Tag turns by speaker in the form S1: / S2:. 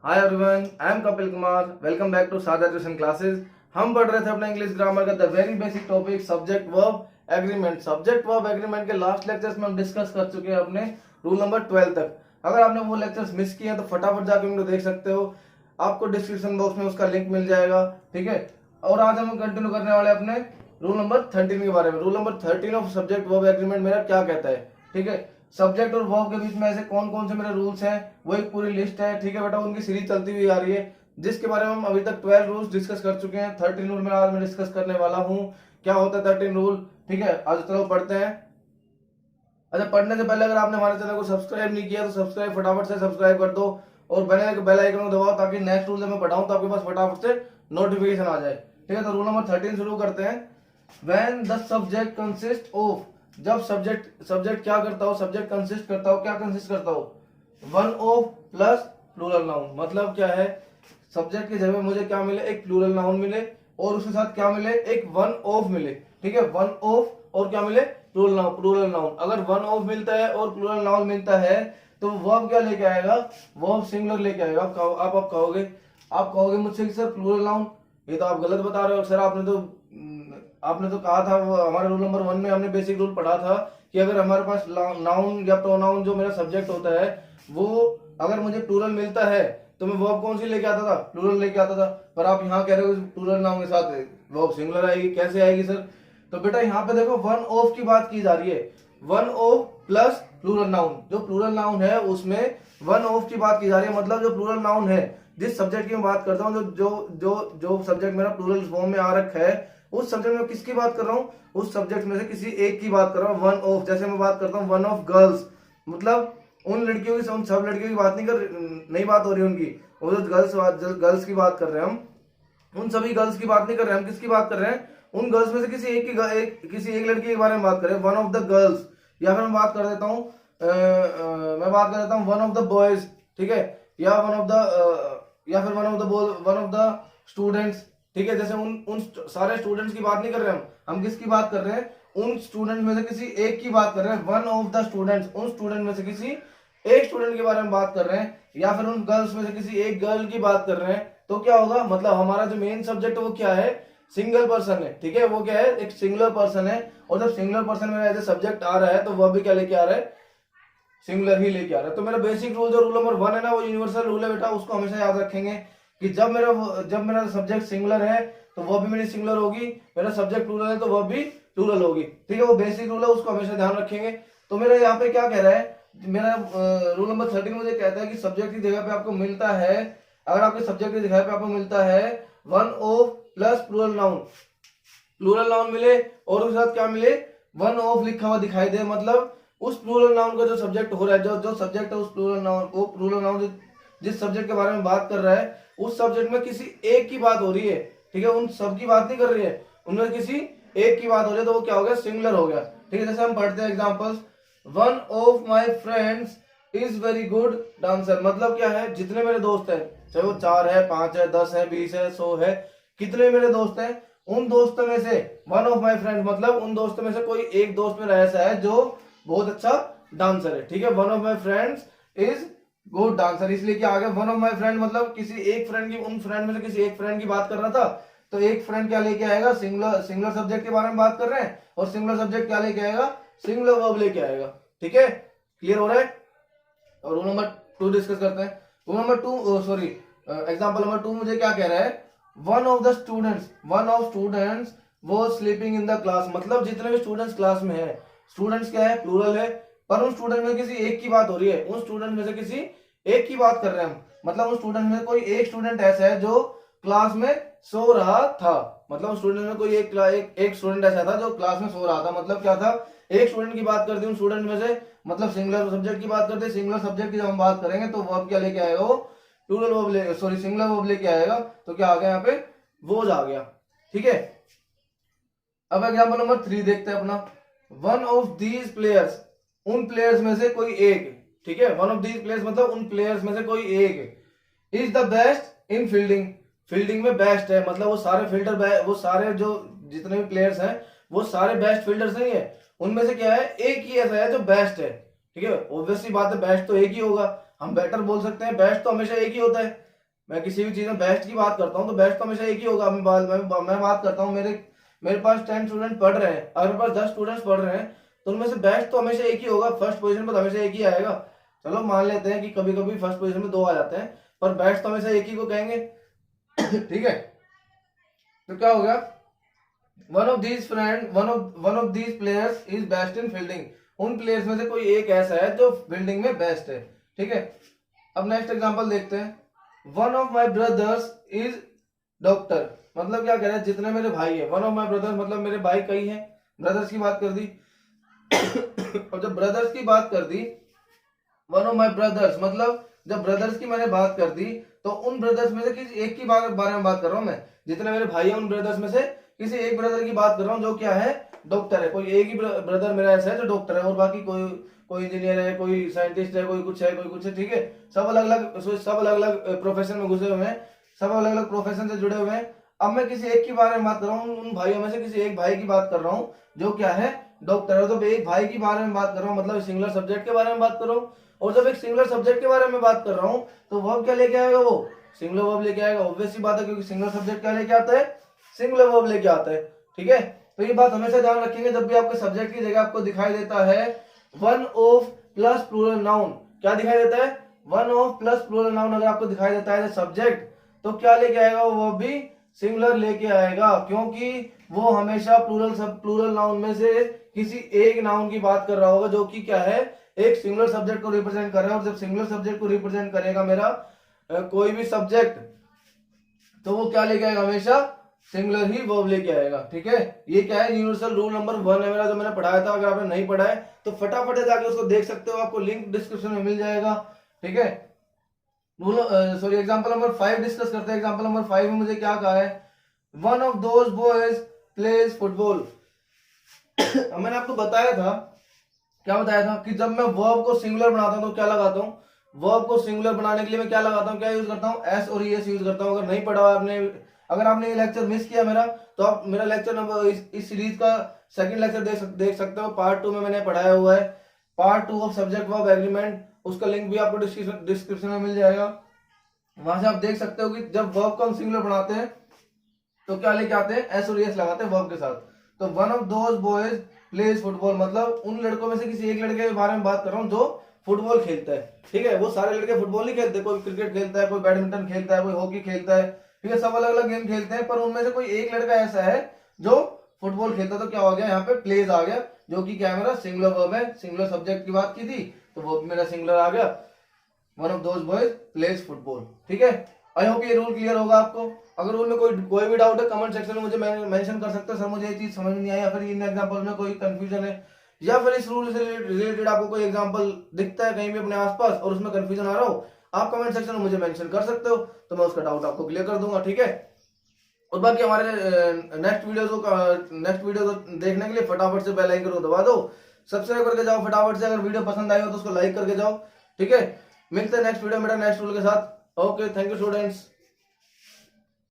S1: Hi everyone, I am Kapil Kumar. Welcome back to Sada tuition classes. हम पढ़ रहे थे अपना इंग्लिश ग्रामर का the very basic topic subject verb agreement. Subject verb agreement के लास्ट लेक्चर्स में हम डिस्कस कर चुके हैं अपने रूल नंबर 12 तक। अगर आपने वो लेक्चर्स मिस किए हैं तो फटाफट जाके उनको देख सकते हो, आपको डिस्क्रिप्शन बॉक्स में उसका लिंक मिल जाएगा। ठीक है, और आज हम कंटिन्यू करने वाले हैं अपने रूल नंबर 13 के बारे में। Rule number 13 of subject verb agreement मेरा क्या कहता है। ठीक है, सब्जेक्ट और वर्ब के बीच में ऐसे कौन कौन से मेरे रूल्स हैं वो एक पूरी लिस्ट है। ठीक है बेटा, उनकी सीरीज चलती हुई आ रही है जिसके बारे में हम अभी तक 12 रूल्स डिस्कस कर चुके हैं। 13 रूल में आज मैं डिस्कस करने वाला हूँ। क्या होता है 13 रूल। ठीक है, आज चलो पढ़ते हैं। अच्छा, पढ़ने से पहले अगर आपने हमारे चैनल को सब्सक्राइब नहीं किया तो सब्सक्राइब फटाफट से सब्सक्राइब कर दो और बेल आइकन को दबाओ ताकि नेक्स्ट रूल जब मैं पढ़ाऊं तो आपके पास फटाफट से नोटिफिकेशन आ जाए। ठीक है, तो रूल नंबर 13 शुरू करते हैं। When the subject consist of, जब सब्जेक्ट क्या करता हो, सब्जेक्ट कंसिस्ट करता हो, क्या कंसिस्ट करता हो, one of plus plural noun. मतलब क्या है, सब्जेक्ट की जगह मुझे क्या मिले, एक प्लूरल नाउन मिले और उसके साथ क्या मिले, एक वन ऑफ मिले। ठीक है, वन ऑफ और क्या मिले, प्लूरल नाउन। अगर वन ऑफ मिलता है और प्लूरल नाउन मिलता है तो वर्ब क्या लेके आएगा, वर्ब सिंगुलर लेके आएगा। आप कहोगे मुझसे कि सर प्लूरल नाउन, ये तो आप गलत बता रहे हो सर। आपने तो कहा था, वो हमारे रूल नंबर 1 में हमने बेसिक रूल पढ़ा था कि अगर हमारे पास नाउन या प्रोनाउन जो मेरा सब्जेक्ट होता है वो अगर मुझे प्लूरल मिलता है तो मैं वर्ब कौन सी लेके आता था, प्लूरल लेके आता था। पर आप यहाँ कह रहे हो प्लूरल नाउन के साथ वर्ब सिंगुलर आएगी, कैसे आएगी सर। तो बेटा यहाँ पे देखो वन ऑफ की बात की जा रही है, one of plus plural noun. जो प्लूरल नाउन है उसमें वन ऑफ की बात की जा रही है। मतलब जो प्लूरल नाउन है, जिस सब्जेक्ट की मैं बात करता हूँ, जो सब्जेक्ट मेरा प्लूरल फॉर्म में आ रखा है, उस सब्जेक्ट में किसकी बात कर रहा हूँ, उस सब्जेक्ट में से किसी एक की बात कर रहा हूँ। वन ऑफ, जैसे मैं बात करता हूँ वन ऑफ गर्ल्स, मतलब उन लड़कियों की, उन सब लड़कियों की बात नहीं बात हो रही उनकी, वो जो गर्ल्स की बात कर रहे हैं हम, उन सभी गर्ल्स की बात नहीं कर रहे हैं हम। किसकी बात कर रहे हैं, उन गर्ल्स में से किसी एक लड़की के बारे में बात कर रहे हैं, वन ऑफ द गर्ल्स। या फिर मैं बात कर देता हूँ वन ऑफ द बॉयज। ठीक है, या फिर वन ऑफ द स्टूडेंट्स। ठीक है, जैसे उन सारे स्टूडेंट्स की बात नहीं कर रहे हम किसकी बात कर रहे हैं, उन स्टूडेंट में से किसी एक की बात कर रहे हैं। वन ऑफ द स्टूडेंट्स, उन स्टूडेंट में से किसी एक स्टूडेंट के बारे में बात कर रहे हैं। या फिर उन गर्ल्स में से किसी एक गर्ल की बात कर रहे हैं। तो क्या होगा, मतलब हमारा जो मेन सब्जेक्ट है वो क्या है, सिंगल पर्सन है। ठीक है, वो क्या है, एक सिंगुलर पर्सन है। और जब सिंगुलर पर्सन में एज ए सब्जेक्ट आ रहा है तो वह भी क्या लेके आ रहा है, सिंगुलर ही लेके आ रहा है। तो मेरा बेसिक रूल जो रूल नंबर 1 है ना, वो यूनिवर्सल रूल है बेटा, उसको हमेशा याद रखेंगे कि जब मेरा सब्जेक्ट सिंगुलर है तो वह भी मेरी सिंगुलर होगी, मेरा सब्जेक्ट प्लूरल है तो वह भी प्लूरल होगी। ठीक है, वो बेसिक रूल है, उसको हमेशा ध्यान रखेंगे। तो मेरा यहाँ पे क्या कह रहा है, मेरा रूल नंबर 13 मुझे कहता है कि सब्जेक्ट की जगह पे आपको मिलता है, अगर आपके सब्जेक्ट की जगह पे आपको मिलता है one of plus plural noun मिले और उसके साथ क्या मिले, वन ऑफ लिखा हुआ दिखाई दे, मतलब उस प्लूरल नाउन का जो सब्जेक्ट हो रहा है, जो सब्जेक्ट है उस प्लूरल नाउन जिस सब्जेक्ट के बारे में बात कर रहा है उस सब्जेक्ट में किसी एक की बात हो रही है। ठीक है, उन सब की बात नहीं कर रही है, उनमें किसी एक की बात हो रही है, तो वो क्या हो गया, सिंगुलर हो गया। ठीक है, जैसे हम पढ़ते हैं examples, one of my friends is very good dancer. मतलब क्या है, जितने मेरे दोस्त हैं, चाहे वो 4 है, 5 है, 10 है, 20 है, 100 है, कितने मेरे दोस्त हैं, उन दोस्तों में से वन ऑफ माय फ्रेंड्स, मतलब उन दोस्तों में से कोई एक दोस्त मेरा ऐसा है जो बहुत अच्छा डांसर है। ठीक है, one of my friends is good dancer, इसलिए क्या आ गया, वन ऑफ माय फ्रेंड, मतलब किसी एक फ्रेंड की, उन फ्रेंड में से किसी एक फ्रेंड की बात कर रहा था। तो एक फ्रेंड क्या लेके आएगा, सिंगुलर सब्जेक्ट के बारे में बात कर रहे हैं, और सिंगुलर सब्जेक्ट क्या लेके आएगा, सिंगुलर वर्ब लेके आएगा। ठीक है, क्लियर हो रहा है। और रूल नंबर 2 डिस्कस करते हैं। Rule number 2 sorry example number 2 मुझे क्या कह रहा है, वन ऑफ स्टूडेंट्स वो स्लीपिंग इन द क्लास। मतलब जितने भी स्टूडेंट्स क्लास में है, स्टूडेंट्स क्या है, प्लूरल है, पर उन स्टूडेंट में किसी एक की बात हो रही है, उन स्टूडेंट में से किसी एक की बात कर रहे हैं हम। मतलब उन स्टूडेंट में कोई एक स्टूडेंट ऐसा है जो क्लास में सो रहा था। मतलब स्टूडेंट में कोई एक स्टूडेंट ऐसा था जो क्लास में सो रहा था। मतलब क्या था, एक स्टूडेंट की बात करते हैं उन स्टूडेंट में से, मतलब सिंगुलर सब्जेक्ट की बात करते हैं। सिंगुलर सब्जेक्ट की जब हम बात करेंगे तो वर्ब क्या लेके आएगा, वो प्लूरल वर्ब सिंगुलर वर्ब लेके आएगा। तो क्या आ गया यहाँ पे, वोज आ गया। ठीक है, अब एग्जांपल नंबर 3 देखते हैं अपना। वन ऑफ दीज प्लेयर्स, उन प्लेयर्स में से कोई एक। ठीक है, वन ऑफ दीज प्लेयर्स मतलब उन प्लेयर्स में से कोई एक is the best in fielding में बेस्ट है। मतलब वो सारे जो जितने भी प्लेयर्स हैं वो सारे बेस्ट फील्डर्स नहीं है, उनमें से क्या है, एक ही ऐसा है जो बेस्ट है। ठीक है, ऑब्वियसली बात है, बेस्ट तो एक ही होगा, हम बेटर बोल सकते हैं, बेस्ट तो हमेशा एक ही होता है। मैं किसी भी चीज में बेस्ट की बात करता हूँ तो बेस्ट तो हमेशा एक ही होगा। मैं बात करता हूँ, मेरे पास 10 स्टूडेंट पढ़ रहे हैं, अगर मेरे पास 10 स्टूडेंट्स पढ़ रहे हैं तो उनमें से बेस्ट तो हमेशा एक ही होगा, फर्स्ट पोजीशन पर तो हमेशा एक ही आएगा। चलो मान लेते हैं कि कभी कभी फर्स्ट पोजीशन में 2 आ जाते हैं, पर बेस्ट तो हमेशा एक ही को कहेंगे। ठीक है, तो क्या हो गया, one of these players is best in fielding. उन प्लेयर्स में से कोई एक ऐसा है जो फील्डिंग में बेस्ट है। ठीक है, अब नेक्स्ट एग्जांपल देखते हैं। One of my brothers is doctor, मतलब क्या कह रहा है, जितने मेरे भाई है, वन ऑफ माय ब्रदर्स मतलब मेरे भाई कई हैं, ब्रदर्स की बात कर दी। और जब ब्रदर्स की बात कर दी, वन ऑफ माय ब्रदर्स मतलब जब ब्रदर्स की मैंने बात कर दी तो उन ब्रदर्स में से किसी एक की बारे में बात कर रहा हूं मैं। जितने मेरे भाई हैं उन ब्रदर्स में से किसी एक ब्रदर की बात कर रहा हूँ जो क्या है, डॉक्टर है। कोई एक ही ब्रदर मेरा ऐसा है जो डॉक्टर है, और बाकी कोई इंजीनियर है, कोई साइंटिस्ट है, कोई कुछ है। ठीक है, सब अलग अलग प्रोफेशन में घुसे हुए हैं, सब अलग अलग प्रोफेशन से जुड़े हुए हैं। अब मैं किसी एक के बारे में बात कर रहा हूँ, उन भाइयों में से किसी एक भाई की बात कर रहा हूँ जो क्या है, डॉक्टर है। तो एक भाई के बारे में बात कर रहा हूँ, मतलब सिंगुलर सब्जेक्ट के बारे में बात कर रहा हूँ। और जब एक सिंगुलर सब्जेक्ट के बारे में बात कर रहा हूँ तो वर्ब क्या लेके आएगा, वो सिंगुलर वर्ब लेके आएगा। ऑब्वियस सी बात है, क्योंकि सिंगुलर सब्जेक्ट क्या लेके आता है, सिंगुलर वर्ब लेके आता है। ठीक है, तो ये बात हमेशा ध्यान रखेंगे, जब भी आपके सब्जेक्ट की जगह आपको दिखाई देता है one of plus plural noun, क्या दिखाई देता है, one of plus plural noun अगर आपको दिखाई देता है सब्जेक्ट, तो क्या लेके आएगा, वो भी सिंगुलर लेके आएगा, क्योंकि वो हमेशा प्लूरल नाउन में से किसी एक नाउन की बात कर रहा होगा जो कि क्या है, एक सिंगुलर सब्जेक्ट को रिप्रेजेंट कर रहा है। और जब सिंगुलर सब्जेक्ट को रिप्रेजेंट करेगा मेरा कोई भी सब्जेक्ट, तो वो क्या लेके आएगा, हमेशा सिंगुलर ही वर्ब लेके आएगा। ठीक है, ये क्या है, यूनिवर्सल रूल नंबर 1 है मेरा, जो मैंने पढ़ाया था। अगर आपने नहीं पढ़ा है तो फटाफट जाके उसको देख सकते हो, आपको लिंक डिस्क्रिप्शन में मिल जाएगा। ठीक है, एग्जांपल नंबर 5 डिस्कस करते हैं। एग्जांपल नंबर 5 में मुझे क्या कहा है, one of those boys plays football. मैंने आपको बताया था, क्या बताया था, कि जब मैं वर्ब को सिंगुलर बनाता हूं तो क्या लगाता हूं, वर्ब को सिंगुलर बनाने के लिए मैं क्या लगाता हूं, क्या यूज करता हूं, एस और ईएस यूज करता हूं। अगर नहीं पढ़ा आपने, अगर आपने ये लेक्चर मिस किया मेरा, तो आप मेरा लेक्चर नंबर इस सीरीज का सेकंड लेक्चर देख सकते हो। पार्ट 2 में मैंने पढ़ाया हुआ है, part 2 of subject verb agreement, उसका लिंक भी आपको डिस्क्रिप्शन में मिल जाएगा, वहां से आप देख सकते हो कि जब वर्ब को हम सिंगुलर बनाते हैं तो क्या लेके आते हैं, एस और ईएस लगाते हैं वर्ब के साथ। तो one of those boys plays football, मतलब उन लड़कों में से किसी एक लड़के के बारे में बात कर रहा हूँ जो फुटबॉल खेलता है। ठीक है, वो सारे लड़के फुटबॉल नहीं खेलते, कोई क्रिकेट खेलता है, कोई बैडमिंटन खेलता है, कोई हॉकी खेलता है। ठीक है, सब अलग अलग गेम खेलते हैं, पर उनमें से कोई एक लड़का ऐसा है जो फुटबॉल खेलता है। तो क्या हो गया, यहाँ पे प्लेज आ गया, जो कि क्या है, मेरा सिंगुलर वर्ब है। सिंगुलर सब्जेक्ट की बात की थी तो वो मेरा सिंगुलर आ गया, one of those boys plays football. ठीक है, आई होप ये रूल क्लियर होगा आपको। अगर रूल में कोई भी डाउट है कमेंट सेक्शन में मुझे मेंशन कर सकते हो, सर मुझे ये चीज समझ नहीं आई, या फिर इन एग्जांपल में कोई कंफ्यूजन है, या फिर इस रूल से रिलेटेड आपको कोई एग्जांपल दिखता है कहीं भी अपने आसपास और उसमें कंफ्यूजन आ रहा हो, आप कमेंट सेक्शन में मुझे मेंशन कर सकते हो, तो मैं उसका डाउट आपको क्लियर कर दूंगा। ठीक है, और बाकी हमारे नेक्स्ट वीडियो देखने के लिए फटाफट से बेल आइकन को दबा दो, सब्सक्राइब करके जाओ फटाफट से। अगर वीडियो पसंद आई हो तो उसको लाइक करके जाओ। ठीक है, मिलते हैं नेक्स्ट वीडियो में नेक्स्ट रूल के साथ। Okay, thank you students.